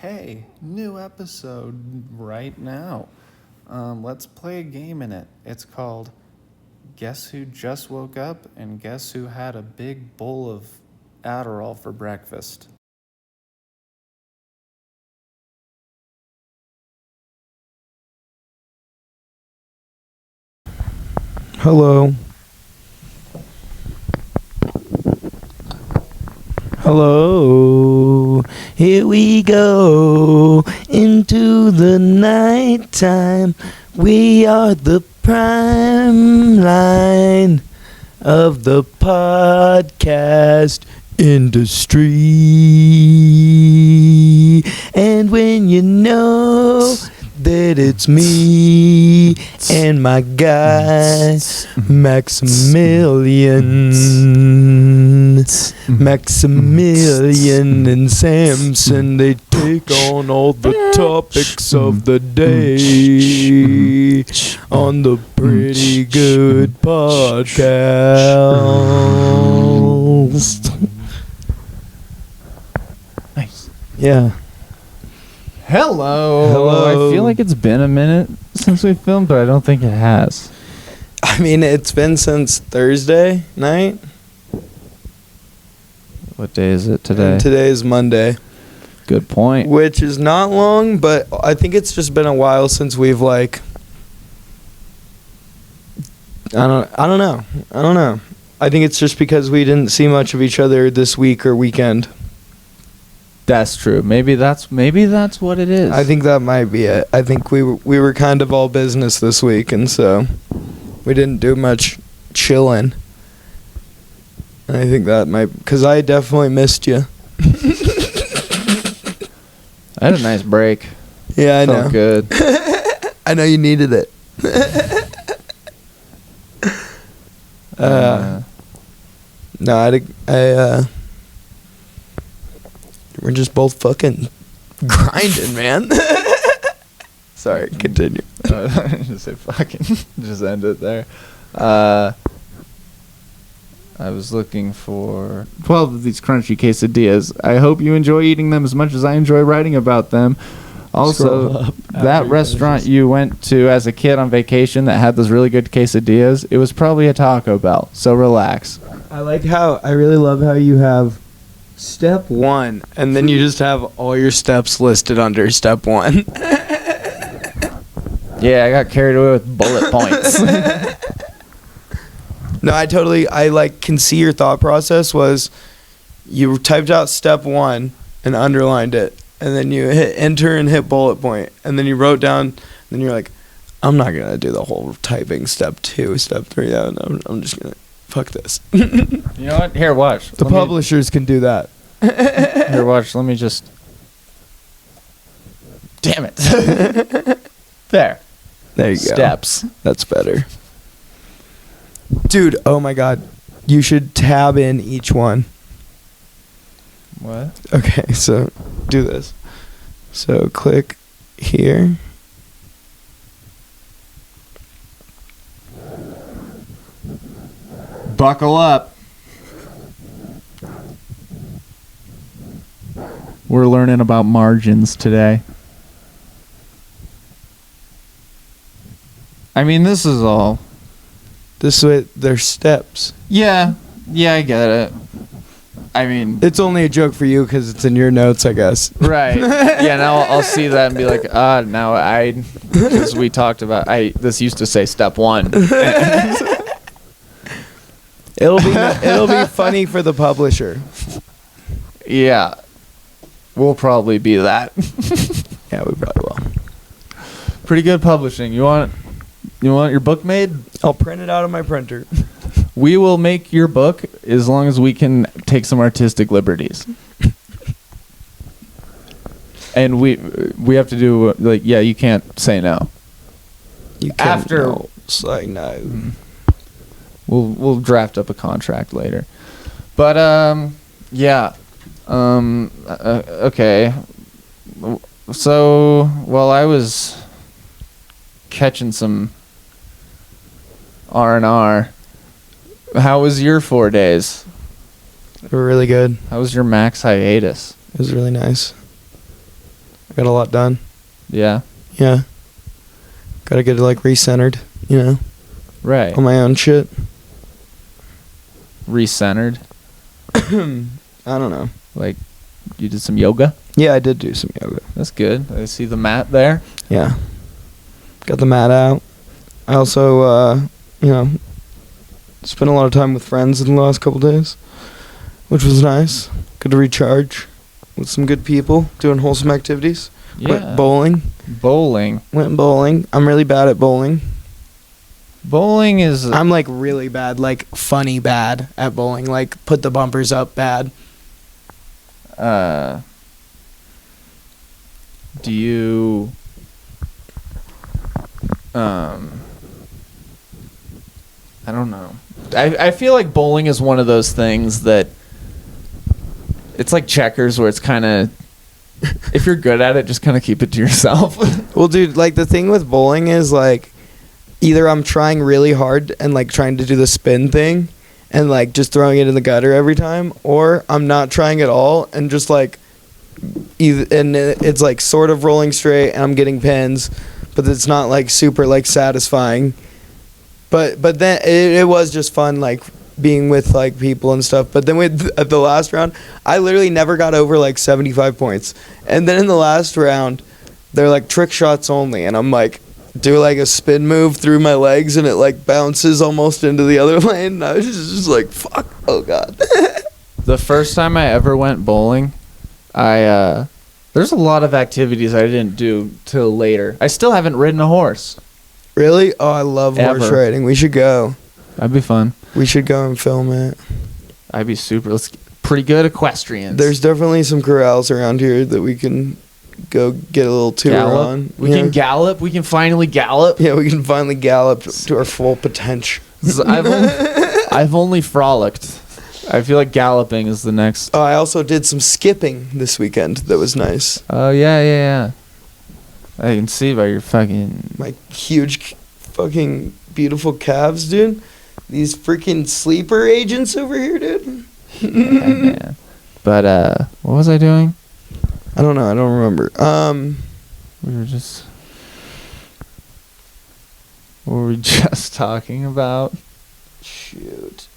Hey, new episode right now. Let's play a game in it. It's called Guess Who Just Woke Up and Guess Who Had a Big Bowl of Adderall for Breakfast. Hello. Hello. Here we go into the nighttime. We are the prime line of the podcast industry. And when you know that it's me and my guy Maximilian and Samson, they take on all the topics of the day on the Pretty Good Podcast. Nice. Yeah. Hello. I feel like it's been a minute since we filmed, but I don't think it has. I mean, it's been since Thursday night. What day is it today? And today is Monday. Good point. Which is not long, but I think it's just been a while since we've I don't know. I think it's just because we didn't see much of each other this week or weekend. That's true. Maybe that's what it is. I think that might be it. I think we were kind of all business this week, and so we didn't do much chilling. And I think that might, because I definitely missed you. I had a nice break. Yeah, I know. Felt good. I know you needed it. No, we're just both fucking grinding, man. Sorry, continue. Just say fucking. Just end it there. I was looking for 12 of these crunchy quesadillas. I hope you enjoy eating them as much as I enjoy writing about them. Also, that restaurant you went to as a kid on vacation that had those really good quesadillas, it was probably a Taco Bell, so relax. I really love how you have step 1, and then you just have all your steps listed under step 1. Yeah, I got carried away with bullet points. No, I can see your thought process was you typed out step 1 and underlined it, and then you hit enter and hit bullet point, and then you wrote down, and then you're like, I'm not going to do the whole typing step 2, step 3, I'm just going to fuck this. You know what? Here, watch. The publishers can do that. Here, watch. Let me just... Damn it. There you go. Steps. That's better. Dude, oh my god. You should tab in each one. What? Okay, so do this. So click here. Buckle up. We're learning about margins today. I mean, this is all... This way, there's steps. Yeah, I get it. I mean... It's only a joke for you because it's in your notes, I guess. Right. Yeah, now I'll see that and be like, because we talked about... This used to say step 1. It'll be funny for the publisher. Yeah. We'll probably be that. Yeah, we probably will. Pretty good publishing. You want your book made? I'll print it out of my printer. We will make your book as long as we can take some artistic liberties. And we have to do you can't say no. You can't. No. It's like no. We'll draft up a contract later. But yeah. Okay. So while I was catching some R&R, how was your 4 days? They were really good. How was your max hiatus? It was really nice. I got a lot done. Yeah. Yeah. Gotta get it, like, recentered, you know? Right. On my own shit. Recentered? I don't know. Like, you did some yoga? Yeah, I did do some yoga. That's good. I see the mat there. Yeah. Got the mat out. I also, spent a lot of time with friends in the last couple days, which was nice. Good to recharge with some good people, doing wholesome activities. Yeah. Went bowling. Went bowling. I'm really bad at bowling. Bowling is... I'm, like, really bad, like, funny bad at bowling. Like, put the bumpers up bad. Do you... I don't know. I feel like bowling is one of those things that... It's like checkers where it's kind of... If you're good at it, just kind of keep it to yourself. Well, dude, like, the thing with bowling is, like... Either I'm trying really hard and, like, trying to do the spin thing and, like, just throwing it in the gutter every time, or I'm not trying at all and just, like, it's, like, sort of rolling straight and I'm getting pins, but it's not, like, super, like, satisfying. But then it was just fun, like, being with, like, people and stuff. But then at the last round, I literally never got over, like, 75 points. And then in the last round, they're, like, trick shots only, and I'm, like... do like a spin move through my legs and it like bounces almost into the other lane. And I was just like, fuck, oh god. The first time I ever went bowling, there's a lot of activities I didn't do till later. I still haven't ridden a horse. Really? Oh, I love horse riding. We should go. That'd be fun. We should go and film it. I'd be super. Pretty good equestrians. There's definitely some corrals around here that we can go get a little tour on. We can gallop. We can finally gallop. Yeah, we can finally gallop to our full potential. I've only frolicked. I feel like galloping is the next. Oh, I also did some skipping this weekend. That was nice. Oh, yeah. I can see by your my huge fucking beautiful calves, dude. These freaking sleeper agents over here, dude. Yeah, man. But, what was I doing? I don't know. I don't remember. We were just... What were we just talking about? Shoot.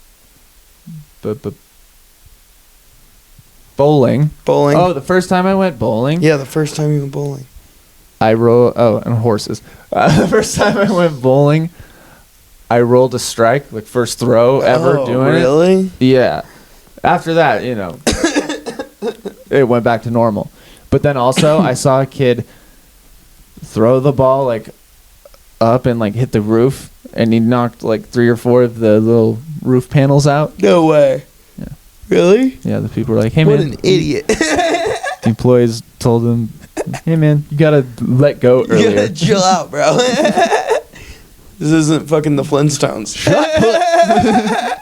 Bowling. Bowling. Oh, the first time I went bowling? Yeah, the first time you went bowling. I rolled... Oh, and horses. The first time I went bowling, I rolled a strike, like first throw ever doing it. Oh, really? Yeah. After that, it went back to normal. But then also, I saw a kid throw the ball, like, up and, like, hit the roof. And he knocked, like, 3 or 4 of the little roof panels out. No way. Yeah. Really? Yeah, the people were like, hey, man. What an idiot. The employees told him, hey, man, you got to let go earlier. You got to chill out, bro. This isn't fucking the Flintstones. Shut up.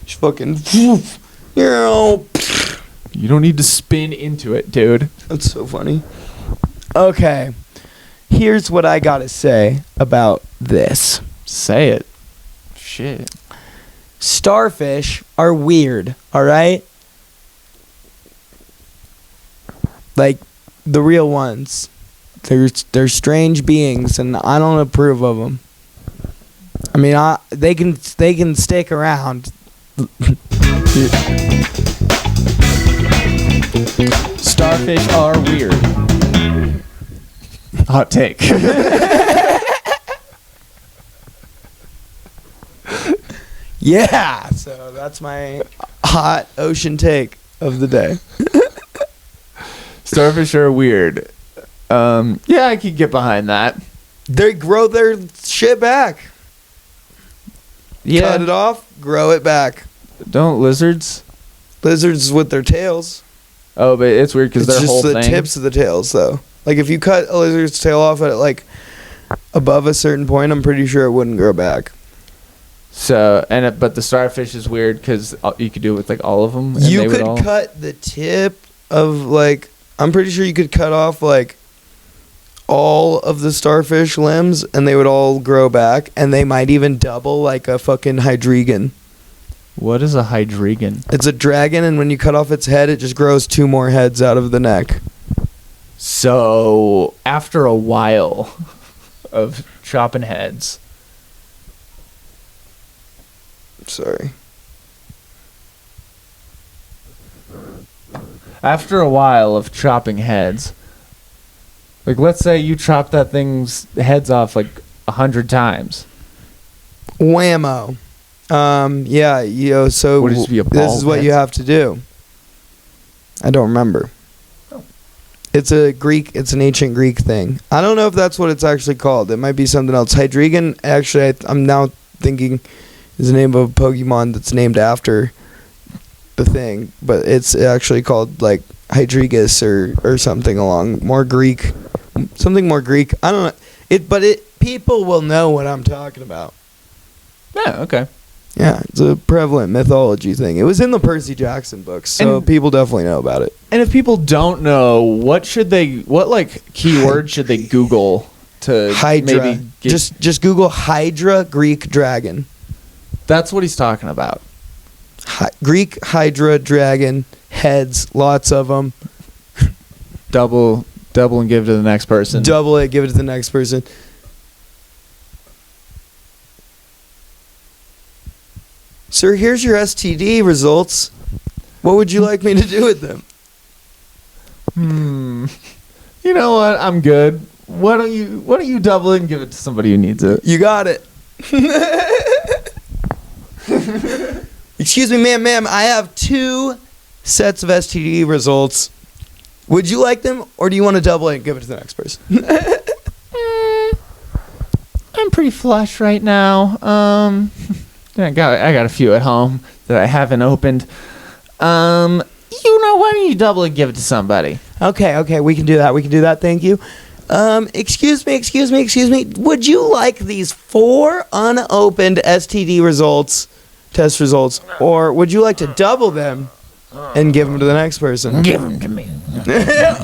Just fucking... You don't need to spin into it, dude. That's so funny. Okay. Here's what I gotta say about this. Say it. Shit. Starfish are weird, alright? Like, the real ones. They're strange beings, and I don't approve of them. I mean, they can stick around. Starfish are weird. Hot take. Yeah, so that's my hot ocean take of the day. Starfish are weird. Yeah, I could get behind that. They grow their shit back. Yeah. Cut it off, grow it back. Don't lizards? Lizards with their tails. Oh, but it's weird because their whole thing... It's just the tips of the tails, though. Like, if you cut a lizard's tail off at, like, above a certain point, I'm pretty sure it wouldn't grow back. So, but the starfish is weird because you could do it with, like, all of them. And you could cut the tip of, like... I'm pretty sure you could cut off, like, all of the starfish limbs, and they would all grow back, and they might even double like a fucking hydreigon. What is a hydreigon? It's a dragon, and when you cut off its head, it just grows 2 more heads out of the neck. So after a while of chopping heads. Sorry. After a while of chopping heads, like let's say you chop that thing's heads off like 100 times. Whammo. Yeah, so Would it just be a this bald is what head? you have to do. I don't remember. Oh. It's an ancient Greek thing. I don't know if that's what it's actually called. It might be something else. Hydreigon, actually, I'm now thinking is the name of a Pokemon that's named after the thing, but it's actually called like Hydreigus or something along more Greek, something more Greek. I don't know. People will know what I'm talking about. Yeah, okay. Yeah, it's a prevalent mythology thing. It was in the Percy Jackson books, so And- people definitely know about it. And if people don't know, what keyword should they Google to Hydra. maybe get... Just Google Hydra Greek dragon. That's what he's talking about. Greek Hydra dragon heads, lots of them. Double and give to the next person. Double it, give it to the next person. Sir, here's your STD results. What would you like me to do with them? You know what? I'm good. Why don't you double it and give it to somebody who needs it? You got it. Excuse me, ma'am. I have 2 sets of STD results. Would you like them, or do you want to double it and give it to the next person? I'm pretty flush right now. I got a few at home that I haven't opened. Why don't you double and give it to somebody? Okay, we can do that. Thank you. Excuse me. Would you like these 4 unopened STD test results, or would you like to double them and give them to the next person? Give them to me.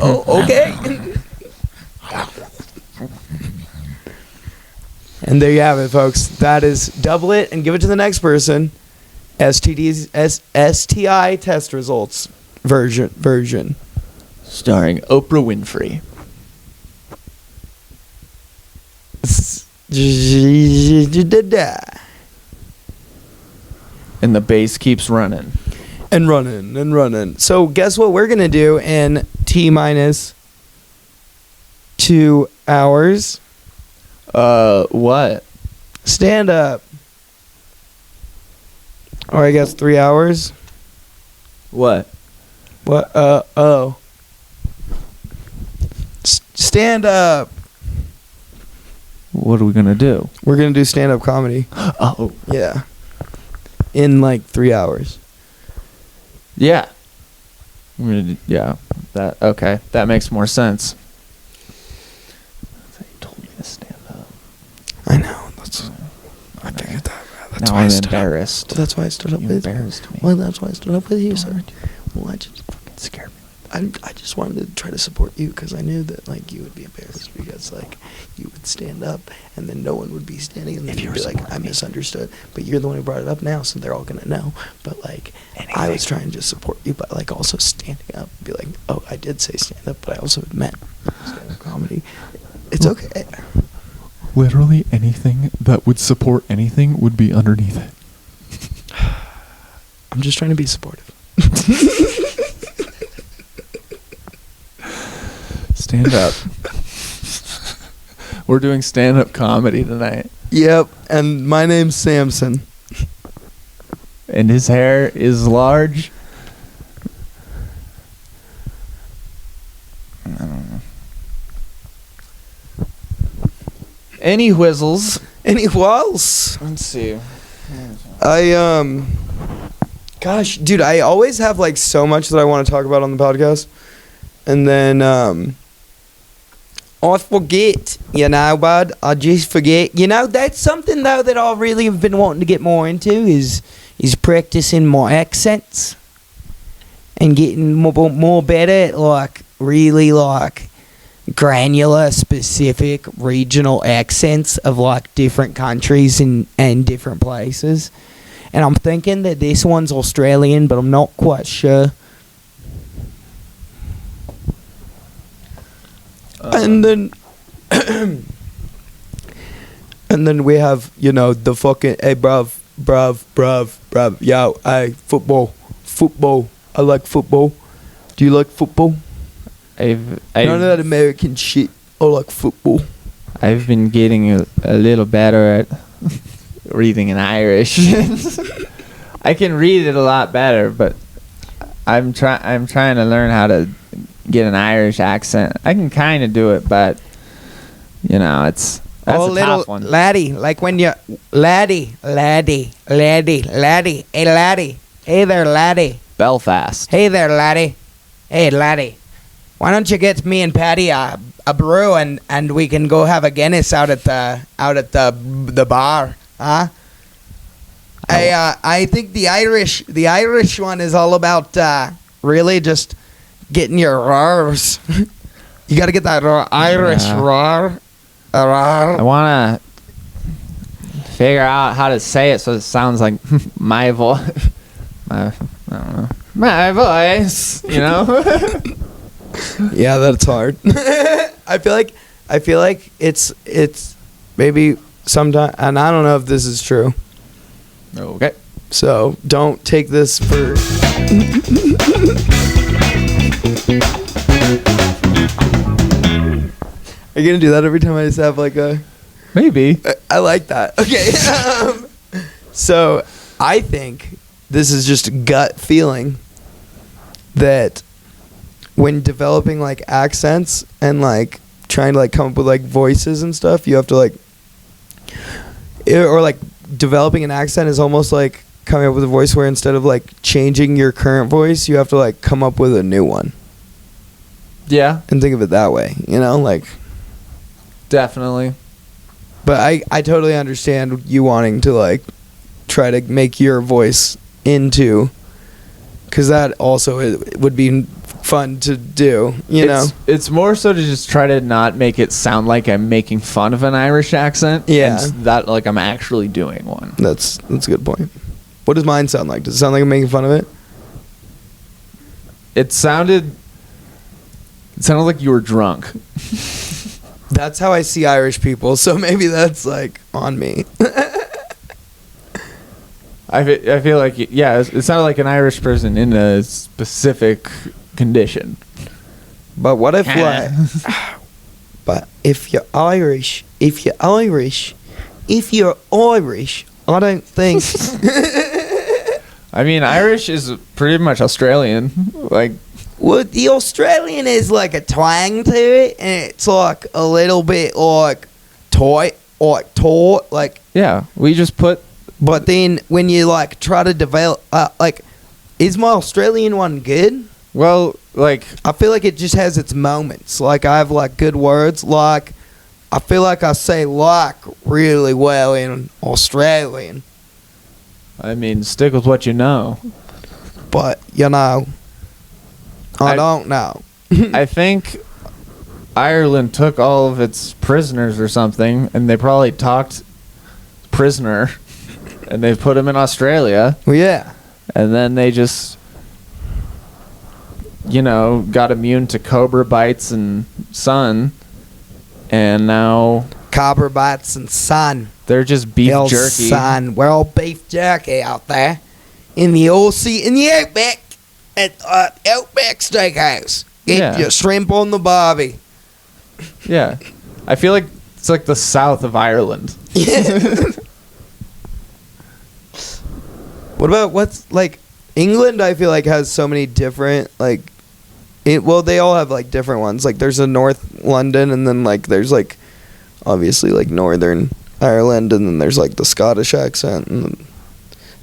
Oh, okay. And there you have it, folks. That is double it and give it to the next person. STI test results version. Starring Oprah Winfrey. And the bass keeps running. And running. So guess what we're going to do in T-minus 2 hours? What? Stand up. Or I guess 3 hours. What? What? Stand up. What are we gonna do? We're going to do stand-up comedy. Oh. Yeah. In like 3 hours. Yeah. Okay. That makes more sense. You told me to stand up. I know. I figured that. That's now why I'm I stood embarrassed. Up. That's why I stood up You with embarrassed me. Well, that's why I stood up with you, sir. Well, I just fucking scared me. I just wanted to try to support you because I knew that like you would be embarrassed because like you would stand up and then no one would be standing and then you'd be like I misunderstood, but you're the one who brought it up now, so they're all gonna know. But like I was trying to just support you, but like also standing up, be like, oh, I did say stand up, but I also meant stand up comedy. It's okay. Literally anything that would support anything would be underneath it. I'm just trying to be supportive. Stand up. We're doing stand-up comedy tonight. Yep, and my name's Samson. And his hair is large. I don't know. Any whizzles? Any whiles? Let's see. Gosh, dude, I always have like so much that I want to talk about on the podcast. And then, I forget, bud. I just forget. That's something, though, that I really have been wanting to get more into is practicing my accents and getting more better at, like, really, like, granular, specific, regional accents of, like, different countries and different places. And I'm thinking that this one's Australian, but I'm not quite sure. And then and then we have, you know, the fucking, hey, bruv, yo, hey, football, I like football. Do you like football? None of that American shit. I like football. I've been getting a little better at reading in Irish. I can read it a lot better, but I'm trying to learn how to get an Irish accent. I can kind of do it, but you know, that's a tough one. Laddie, like when you laddie, hey laddie, hey there laddie, Belfast. hey there laddie, hey laddie, why don't you get me and Patty a brew and we can go have a Guinness out at the bar, huh? I think the Irish one is all about really just getting your R's. You got to get that Irish R. I want to figure out how to say it so it sounds like my voice. I don't know. My voice, you know? Yeah, that's hard. I feel like it's maybe sometime, and I don't know if this is true. Okay. So don't take this for. Are you gonna do that every time I just have like a? Maybe. I like that. Okay. So I think this is just a gut feeling that when developing like accents and like trying to like come up with like voices and stuff, you have to like, or like developing an accent is almost like coming up with a voice where instead of like changing your current voice, you have to like come up with a new one. Yeah. And think of it that way, you know, like. Definitely. But I totally understand you wanting to like try to make your voice into, because that also would be fun to do, you know. It's more so to just try to not make it sound like I'm making fun of an Irish accent. Yeah. And that like I'm actually doing one. That's a good point. What does mine sound like? Does it sound like I'm making fun of it? It sounded like you were drunk. That's how I see Irish people, so maybe that's like on me. I feel like, yeah, it sounded like an Irish person in a specific condition. But what if but if you're Irish, I don't think. I mean, Irish is pretty much Australian. Like, well, the Australian is like a twang to it, and it's like a little bit like taut, like. Yeah, we just put. But then when you like try to develop, like, is my Australian one good? Well, like, I feel like it just has its moments. Like, I have like good words. Like, I feel like I say like really well in Australian. I mean, stick with what you know. But you know. I don't know. I think Ireland took all of its prisoners or something, and they probably talked prisoner, and they put them in Australia. Well, yeah. And then they just, you know, got immune to cobra bites and sun, and now... Cobra bites and sun. They're just beef jerky. Sun. We're all beef jerky out there in the Outback. At Outback Steakhouse. Get your shrimp on the barbie. Yeah. I feel like it's like the south of Ireland. Yeah. What about what's like England? I feel like has so many different like well, they all have like different ones. Like there's a North London, and then like there's like obviously like Northern Ireland, and then there's like the Scottish accent, and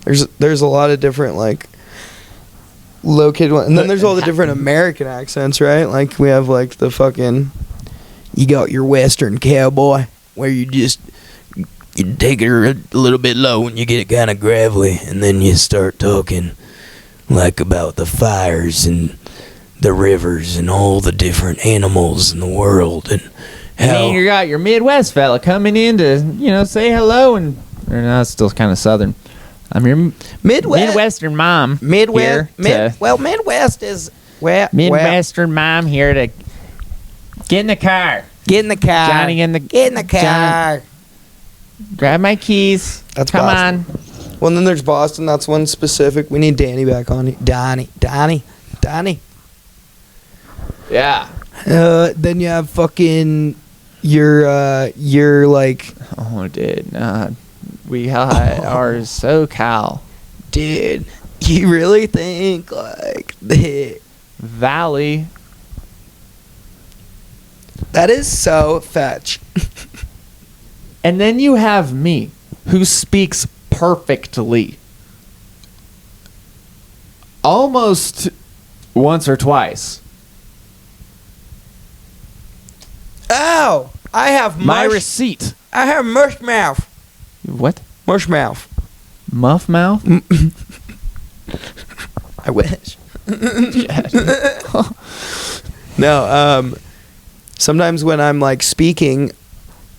there's a lot of different like located one. And then there's all the different American accents, right? Like we have like the fucking, you got your Western cowboy where you take it a little bit low and you get it kind of gravelly, and then you start talking like about the fires and the rivers and all the different animals in the world, and how you got your Midwest fella coming in to, you know, say hello, and or no, it's still kind of Southern. I'm your Midwestern mom. Midwest is where Midwestern mom here to Get in the car. Get in the car. Johnny Get in the car. Grab my keys. That's Come Boston. on. Well, then there's Boston. That's one specific. We need Danny back on. Donnie. Yeah. Then you have fucking your like. Oh, dude. We are SoCal. Dude, you really think like the Valley. That is so fetch. And then you have me, who speaks perfectly. Almost once or twice. Ow! I have My receipt. I have mush mouth. What? Mush mouth. Muff mouth? I wish. No, sometimes when I'm like speaking,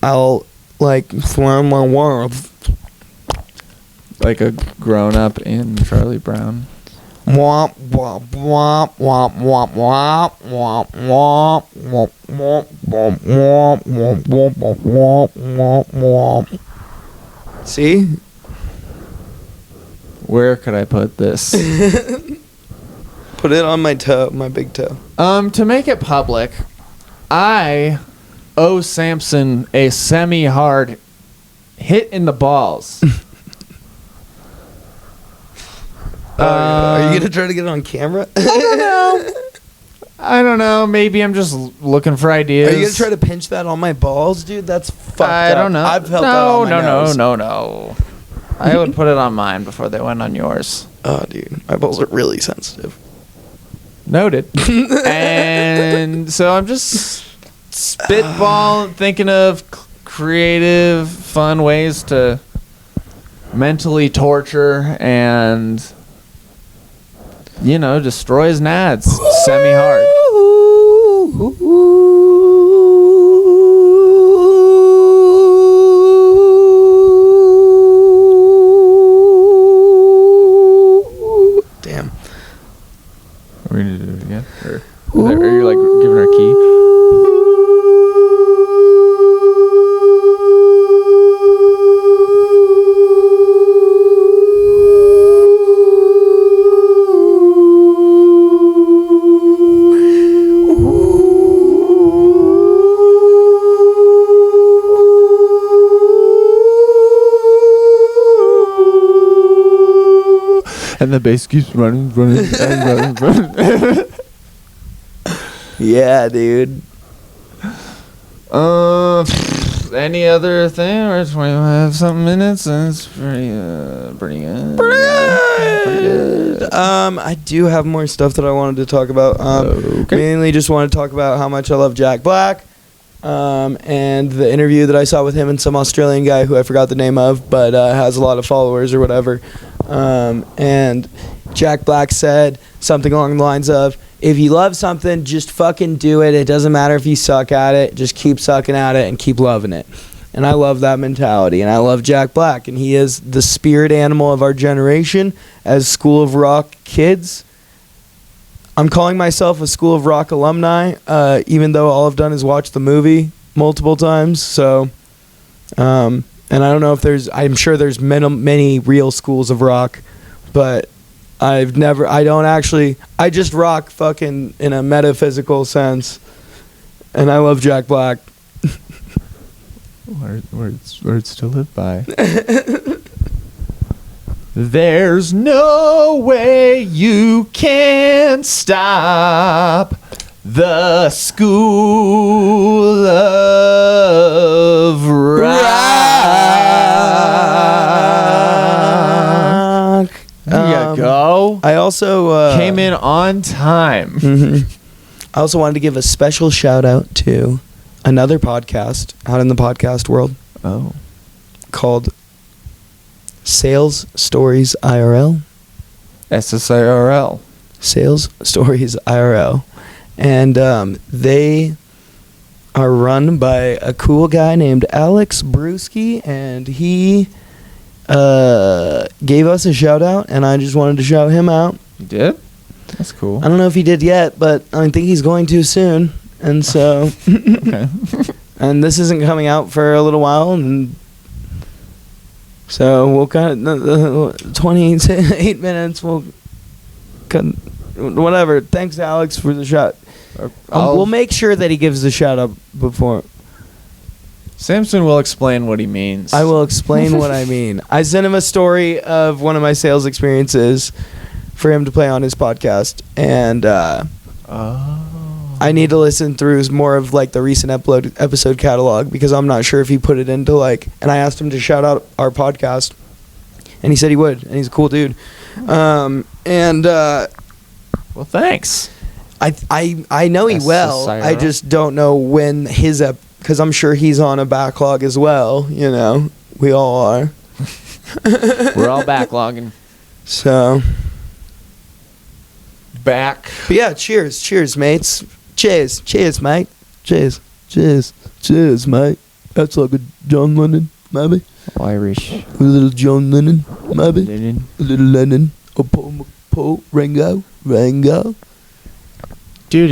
I'll like form my words. Like a grown up in Charlie Brown. Womp womp womp womp womp womp womp womp womp womp womp womp womp womp womp womp womp. See? Where could I put this? Put it on my toe, my big toe. To make it public, I owe Samson a semi-hard hit in the balls. Are you gonna try to get it on camera? I don't know. Maybe I'm just looking for ideas. Are you gonna try to pinch that on my balls, dude? That's fucked up. I don't know. I've felt that on my nose. No. I would put it on mine before they went on yours. Oh, dude, my balls are really sensitive. Noted. And so I'm just spitball, thinking of creative, fun ways to mentally torture and, destroy his nads semi-hard. Damn. Are we going to do it again? Or are you like giving her a key? And the bass keeps running. Yeah, dude. Any other thing? We're 25 something minutes, and it's pretty good. Pretty good. I do have more stuff that I wanted to talk about. Okay. Mainly just want to talk about how much I love Jack Black, and the interview that I saw with him and some Australian guy who I forgot the name of, but has a lot of followers or whatever. And Jack Black said something along the lines of, if you love something, just fucking do it. It doesn't matter if you suck at it. Just keep sucking at it and keep loving it. And I love that mentality. And I love Jack Black. And he is the spirit animal of our generation as School of Rock kids. I'm calling myself a School of Rock alumni, even though all I've done is watch the movie multiple times. So, and I don't know if I'm sure there's many real schools of rock, but I just rock fucking in a metaphysical sense. And I love Jack Black. Words to live by. There's no way you can stop the School of Rock. There you go. I also came in on time. Mm-hmm. I also wanted to give a special shout out to another podcast out in the podcast world. Oh. Called Sales Stories IRL. SSIRL. Sales Stories IRL. And they are run by a cool guy named Alex Brewski, and he gave us a shout out, and I just wanted to shout him out. You did? That's cool. I don't know if he did yet, but I think he's going to soon. And so, Okay. and this isn't coming out for a little while, and so we'll cut 28 minutes. We'll cut whatever. Thanks, Alex, for the shot. We'll make sure that he gives the shout out before. Samson will explain what he means. I will explain what I mean. I sent him a story of one of my sales experiences for him to play on his podcast, and I need to listen through more of like the recent episode catalog, because I'm not sure if he put it into like. And I asked him to shout out our podcast, and he said he would, and he's a cool dude. Well, thanks. I know he will. I just don't know when his because I'm sure he's on a backlog as well. You know, we all are. We're all backlogging. So. But yeah, cheers, mates. Cheers, mate. Cheers, mate. That's like a John Lennon, maybe. Irish. A little John Lennon, maybe. A little Lennon. Or Paul, Ringo. Do.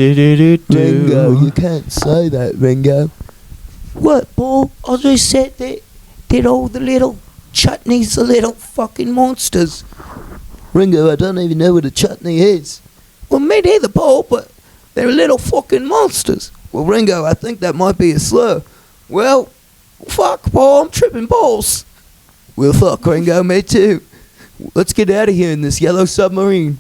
Ringo, you can't say that, Ringo. What, Paul? I just said that all the little chutneys are little fucking monsters. Ringo, I don't even know what a chutney is. Well, me neither, Paul, but they're little fucking monsters. Well, Ringo, I think that might be a slur. Well, fuck, Paul, I'm tripping balls. Well, fuck, Ringo, me too. Let's get out of here in this yellow submarine.